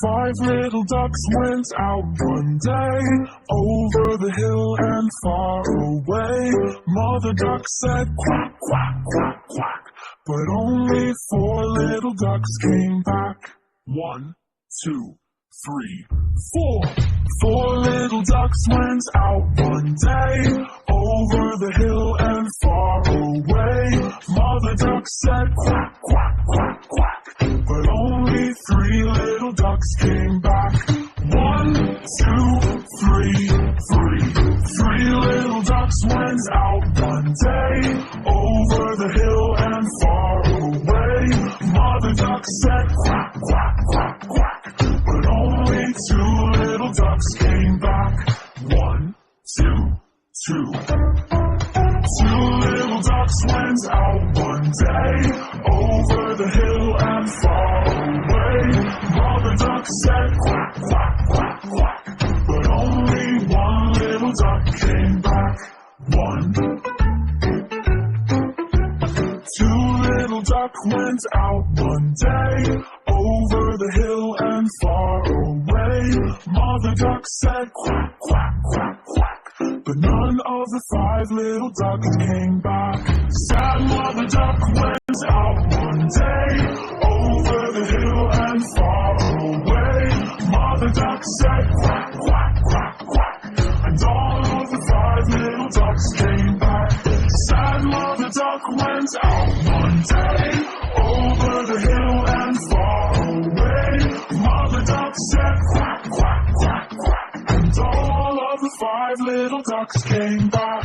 Five little ducks went out one day, over the hill and far away. Mother duck said quack, quack, quack, quack, but only four little ducks came back. 1, 2, 3, 4. Four little ducks went out one day, over the hill and far away. Mother duck said quack, quack, quack, quack, but only three little ducks came back. 1, 2, 3, 3. Three little ducks went out one day, over the hill and far away. Mother duck said quack, quack, quack, quack, but only two little ducks came back. 1, 2, 2. Two little ducks went out one day, over the hill and far away. Mother duck said quack, quack, quack, quack, but only one little duck came back. 1. Two little duck went out one day, over the hill and far away. Mother duck said quack, quack, quack, quack, but none of the five little ducks came back. Sad mother duck went out one day, over the hill and far away. Mother duck said quack, quack, quack, quack, and all of the five little ducks came back. Sad mother duck went out one day, over the hill and far away. Mother duck said quack, quack, quack, quack, and all of the five little ducks came back.